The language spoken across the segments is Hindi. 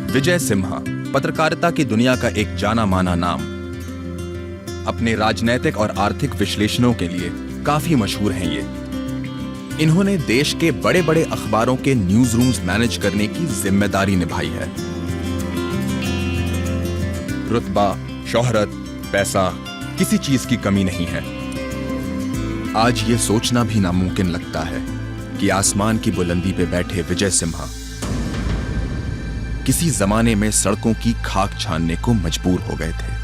विजय सिम्हा पत्रकारिता की दुनिया का एक जाना माना नाम। अपने राजनैतिक और आर्थिक विश्लेषणों के लिए काफी मशहूर हैं ये। इन्होंने देश के बड़े बड़े अखबारों के न्यूज रूम्स मैनेज करने की जिम्मेदारी निभाई है। रुतबा, शोहरत, पैसा, किसी चीज की कमी नहीं है। आज ये सोचना भी नामुमकिन लगता है कि आसमान की बुलंदी पे बैठे विजय सिम्हा किसी जमाने में सड़कों की खाक छानने को मजबूर हो गए थे।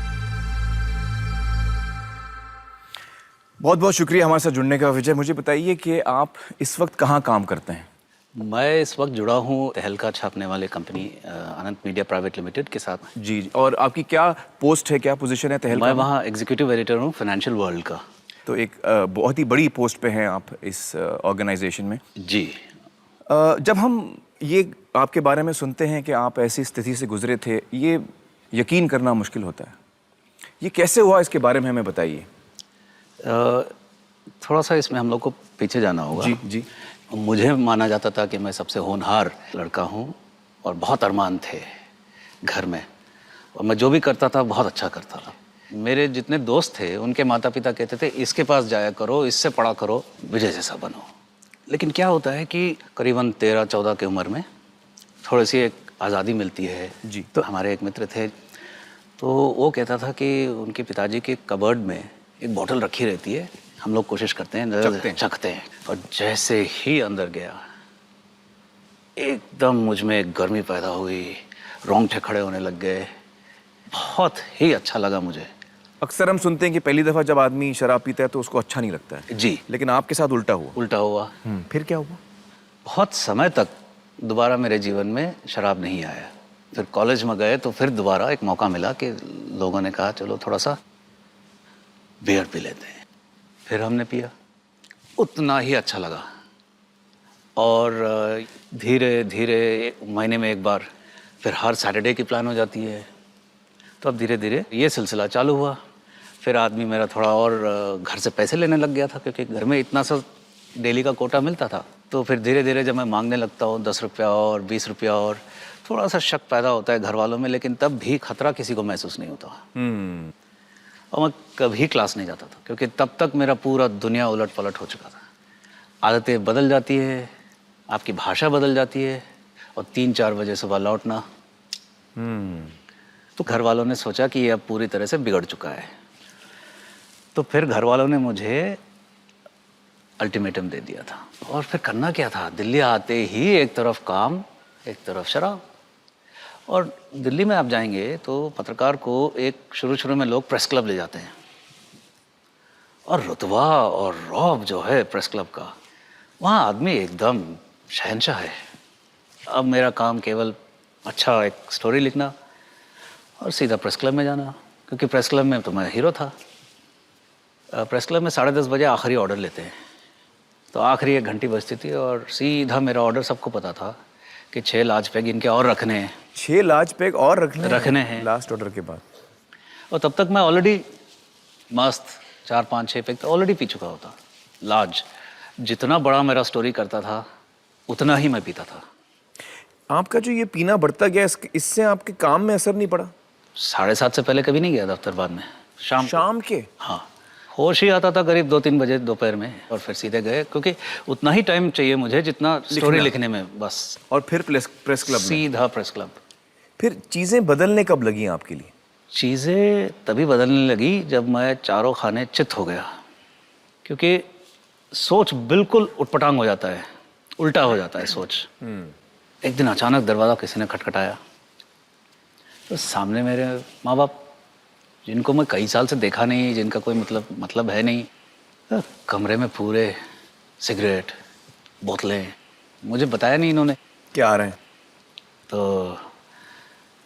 बहुत बहुत शुक्रिया हमारे साथ जुड़ने का विजय। मुझे बताइए कि आप इस वक्त कहाँ काम करते हैं? मैं इस वक्त जुड़ा हूँ तहलका छापने वाले कंपनी अनंत मीडिया प्राइवेट लिमिटेड के साथ। जी, और आपकी क्या पोस्ट है, क्या पोजीशन है तहलका? मैं वहाँ एग्जीक्यूटिव एडिटर हूँ फाइनेंशियल वर्ल्ड का। तो एक बहुत ही बड़ी पोस्ट पे हैं आप इस ऑर्गेनाइजेशन में। जी। जब हम ये आपके बारे में सुनते हैं कि आप ऐसी स्थिति से गुजरे थे, ये यकीन करना मुश्किल होता है। ये कैसे हुआ, इसके बारे में हमें बताइए। थोड़ा सा इसमें हम लोग को पीछे जाना होगा। जी जी। मुझे माना जाता था कि मैं सबसे होनहार लड़का हूँ और बहुत अरमान थे घर में, और मैं जो भी करता था बहुत अच्छा करता था। मेरे जितने दोस्त थे उनके माता पिता कहते थे इसके पास जाया करो, इससे पढ़ा करो, विजय जैसा बनो। लेकिन क्या होता है कि करीबन 13-14 की उम्र में थोड़ी सी एक आज़ादी मिलती है। जी। तो हमारे एक मित्र थे, तो वो कहता था कि उनके पिताजी के कबर्ड में एक बोतल रखी रहती है, हम लोग कोशिश करते हैं चखते हैं। और जैसे ही अंदर गया एकदम मुझ में एक गर्मी पैदा हुई, रोंगटे खड़े होने लग गए। बहुत ही अच्छा लगा मुझे। अक्सर हम सुनते हैं कि पहली दफ़ा जब आदमी शराब पीता है तो उसको अच्छा नहीं लगता है। जी। लेकिन आपके साथ उल्टा हुआ। उल्टा हुआ। फिर क्या हुआ? बहुत समय तक दोबारा मेरे जीवन में शराब नहीं आया। फिर कॉलेज में गए तो फिर दोबारा एक मौका मिला कि लोगों ने कहा चलो थोड़ा सा बियर पी लेते हैं। फिर हमने पिया, उतना ही अच्छा लगा। और धीरे धीरे महीने में एक बार, फिर हर सैटरडे की प्लान हो जाती है। तो अब धीरे धीरे ये सिलसिला चालू हुआ। फिर आदमी मेरा थोड़ा और घर से पैसे लेने लग गया था, क्योंकि घर में इतना सा डेली का कोटा मिलता था। तो फिर धीरे धीरे जब मैं मांगने लगता हूँ 10 रुपया और 20 रुपया, और थोड़ा सा शक पैदा होता है घर वालों में, लेकिन तब भी खतरा किसी को महसूस नहीं होता। और मैं कभी क्लास नहीं जाता था, क्योंकि तब तक मेरा पूरा दुनिया उलट पलट हो चुका था। आदतें बदल जाती है, आपकी भाषा बदल जाती है, और 3-4 बजे सुबह लौटना। तो घर वालों ने सोचा कि ये अब पूरी तरह से बिगड़ चुका है। तो फिर घर वालों ने मुझे अल्टीमेटम दे दिया था। और फिर करना क्या था, दिल्ली आते ही एक तरफ काम, एक तरफ शराब। और दिल्ली में आप जाएंगे तो पत्रकार को एक शुरू में लोग प्रेस क्लब ले जाते हैं, और रुतबा और रौब जो है प्रेस क्लब का, वहाँ आदमी एकदम शहंशाह है। अब मेरा काम केवल अच्छा एक स्टोरी लिखना और सीधा प्रेस क्लब में जाना, क्योंकि प्रेस क्लब में तो मैं हीरो था। प्रेस क्लब में 10:30 बजे आखिरी ऑर्डर लेते हैं, तो आखिरी 1 घंटी बजती थी और सीधा मेरा ऑर्डर सबको पता था कि 6 लार्ज पैग इनके और रखने हैं। 6 लार्ज पैग और रखने हैं लास्ट ऑर्डर के बाद। और तब तक मैं ऑलरेडी मस्त 4-5-6 पैग तो ऑलरेडी पी चुका होता। लार्ज, जितना बड़ा मेरा स्टोरी करता था उतना ही मैं पीता था। आपका जो ये पीना बढ़ता गया, इससे आपके काम में असर नहीं पड़ा? 7:30 से पहले कभी नहीं गया दफ्तर बाद में। शाम के? हाँ, होश ही आता था करीब 2-3 बजे दोपहर में, और फिर सीधे गए, क्योंकि उतना ही टाइम चाहिए मुझे जितना स्टोरी लिखने में, बस। और फिर प्रेस क्लब में? सीधा प्रेस क्लब। फिर चीज़ें बदलने कब लगी आपके लिए? चीज़ें तभी बदलने लगी जब मैं चारों खाने चित हो गया, क्योंकि सोच बिल्कुल उटपटांग हो जाता है, उल्टा हो जाता है सोच। एक दिन अचानक दरवाज़ा किसी ने खटखटाया, तो सामने मेरे माँ बाप, जिनको मैं कई साल से देखा नहीं, जिनका कोई मतलब है नहीं, कमरे में पूरे सिगरेट, बोतलें। मुझे बताया नहीं इन्होंने क्या आ रहे हैं। तो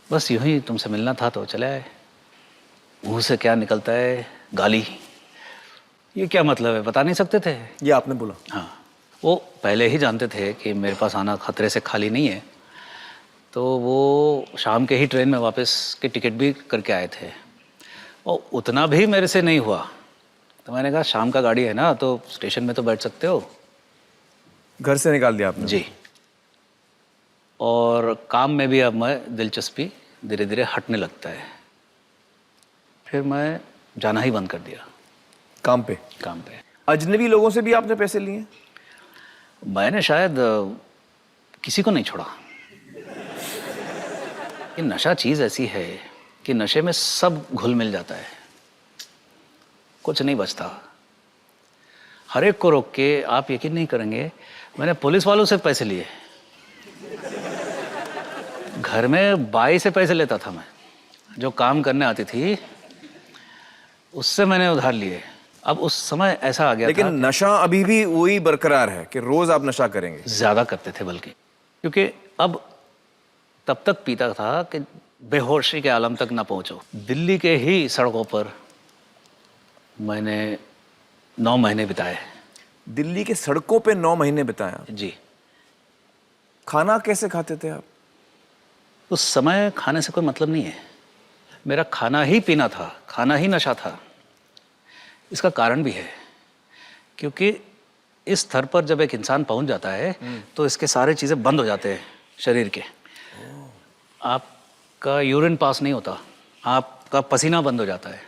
बस यूं ही तुमसे मिलना था तो चले आए। मुँह से क्या निकलता है, गाली। ये क्या मतलब है, बता नहीं सकते थे? ये आपने बोला? हाँ, वो पहले ही जानते थे कि मेरे पास आना खतरे से खाली नहीं है, तो वो शाम के ही ट्रेन में वापस की टिकट भी करके आए थे। और उतना भी मेरे से नहीं हुआ, तो मैंने कहा शाम का गाड़ी है ना, तो स्टेशन में तो बैठ सकते हो। घर से निकाल दिया आपने? जी। और काम में भी अब मैं दिलचस्पी धीरे धीरे हटने लगता है। फिर मैं जाना ही बंद कर दिया काम पे? काम पे। अजनबी लोगों से भी आपने पैसे लिए? मैंने शायद किसी को नहीं छोड़ा। ये नशा चीज़ ऐसी है कि नशे में सब घुल मिल जाता है, कुछ नहीं बचता। हर एक को रोक के, आप यकीन नहीं करेंगे, मैंने पुलिस वालों से पैसे लिए। घर में बाई से पैसे लेता था मैं, जो काम करने आती थी उससे मैंने उधार लिए। अब उस समय ऐसा आ गया लेकिन था, नशा अभी भी वही बरकरार है कि रोज आप नशा करेंगे? ज्यादा करते थे बल्कि, क्योंकि अब तब तक पीता था कि बेहोशी के आलम तक ना पहुंचो। दिल्ली के ही सड़कों पर मैंने 9 महीने बिताए। दिल्ली के सड़कों पे 9 महीने बिताया? जी। खाना कैसे खाते थे आप? उस समय खाने से कोई मतलब नहीं है, मेरा खाना ही पीना था, खाना ही नशा था। इसका कारण भी है, क्योंकि इस स्तर पर जब एक इंसान पहुंच जाता है तो इसके सारे चीज़ें बंद हो जाते हैं शरीर के। आपका यूरिन पास नहीं होता, आपका पसीना बंद हो जाता है,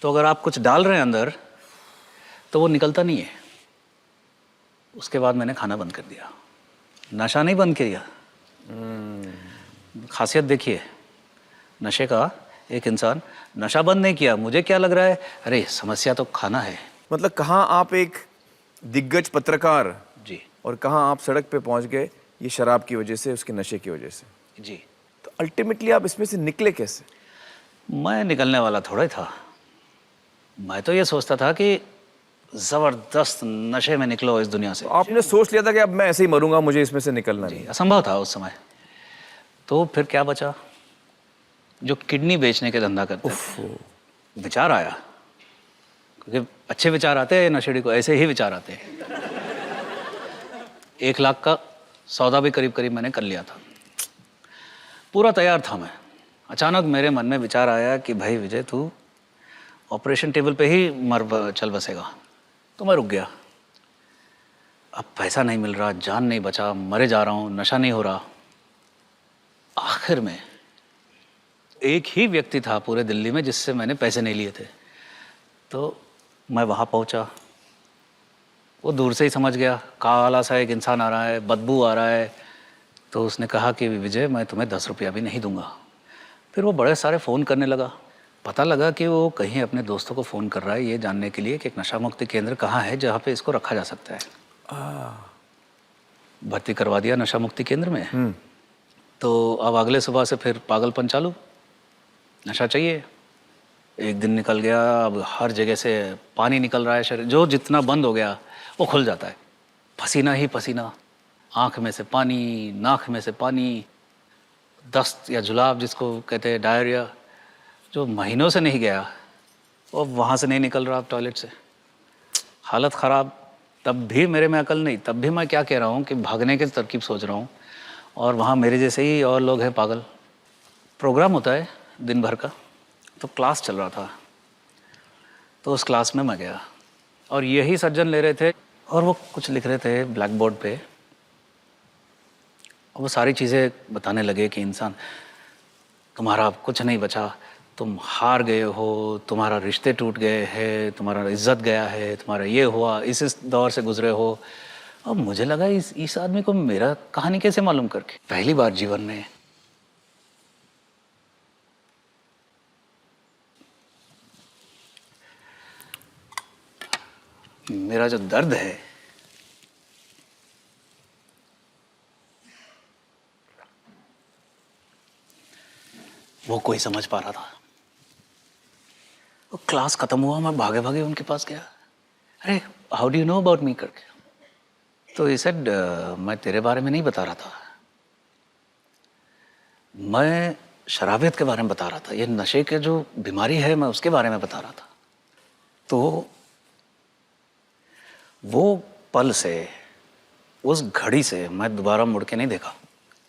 तो अगर आप कुछ डाल रहे हैं अंदर तो वो निकलता नहीं है। उसके बाद मैंने खाना बंद कर दिया, नशा नहीं बंद किया। खासियत देखिए नशे का, एक इंसान नशा बंद नहीं किया, मुझे क्या लग रहा है, अरे समस्या तो खाना है। मतलब कहाँ आप एक दिग्गज पत्रकार जी और कहाँ आप सड़क पे पहुंच गए, ये शराब की वजह से, उसके नशे की वजह से। जी। तो अल्टीमेटली आप इसमें से निकले कैसे? मैं निकलने वाला थोड़ा ही था। मैं तो ये सोचता था कि जबरदस्त नशे में निकलो इस दुनिया से। तो आपने सोच लिया था कि अब मैं ऐसे ही मरूंगा, मुझे इसमें से निकलना नहीं? असंभव था उस समय। तो फिर क्या बचा, जो किडनी बेचने के धंधा करते थे। विचार आया, क्योंकि अच्छे विचार आते हैं नशेड़ी को, ऐसे ही विचार आते हैं। 1 लाख का सौदा भी करीब करीब मैंने कर लिया था, पूरा तैयार था मैं। अचानक मेरे मन में विचार आया कि भाई विजय, तू ऑपरेशन टेबल पे ही चल बसेगा। तो मैं रुक गया। अब पैसा नहीं मिल रहा, जान नहीं बचा, मरे जा रहा हूँ, नशा नहीं हो रहा। आखिर में एक ही व्यक्ति था पूरे दिल्ली में जिससे मैंने पैसे नहीं लिए थे। तो मैं वहाँ पहुँचा, वो दूर से ही समझ गया, काला सा एक इंसान आ रहा है, बदबू आ रहा है। तो उसने कहा कि विजय, मैं तुम्हें 10 रुपया भी नहीं दूंगा। फिर वो बड़े सारे फ़ोन करने लगा। पता लगा कि वो कहीं अपने दोस्तों को फ़ोन कर रहा है ये जानने के लिए कि एक नशा मुक्ति केंद्र कहाँ है जहाँ पे इसको रखा जा सकता है। भर्ती करवा दिया नशा मुक्ति केंद्र में। तो अब अगले सुबह से फिर पागलपन चालू, नशा चाहिए। एक दिन निकल गया, अब हर जगह से पानी निकल रहा है, शरीर जो जितना बंद हो गया वो खुल जाता है, पसीना ही पसीना, आँख में से पानी, नाक में से पानी, दस्त या जुलाब जिसको कहते हैं, डायरिया, जो महीनों से नहीं गया वो वहाँ से नहीं निकल रहा टॉयलेट से। हालत ख़राब। तब भी मेरे में अकल नहीं, तब भी मैं क्या कह रहा हूँ कि भागने की तरकीब सोच रहा हूँ, और वहाँ मेरे जैसे ही और लोग हैं पागल। प्रोग्राम होता है दिन भर का, तो क्लास चल रहा था, तो उस क्लास में मैं गया और यही सज्जन ले रहे थे और वो कुछ लिख रहे थे ब्लैक बोर्ड पे। और वो सारी चीज़ें बताने लगे कि इंसान, तुम्हारा कुछ नहीं बचा, तुम हार गए हो, तुम्हारा रिश्ते टूट गए हैं, तुम्हारा इज्जत गया है, तुम्हारा ये हुआ, इस दौर से गुजरे हो। अब मुझे लगा इस आदमी को मेरा कहानी कैसे मालूम करके, पहली बार जीवन में। मेरा जो दर्द है वो कोई समझ पा रहा था। वो क्लास खत्म हुआ, मैं भागे भागे उनके पास गया। अरे how do you know about me करके। तो ये सेड, मैं तेरे बारे में नहीं बता रहा था, मैं शराबियत के बारे में बता रहा था, ये नशे के जो बीमारी है मैं उसके बारे में बता रहा था। तो वो पल से, उस घड़ी से मैं दोबारा मुड़ के नहीं देखा।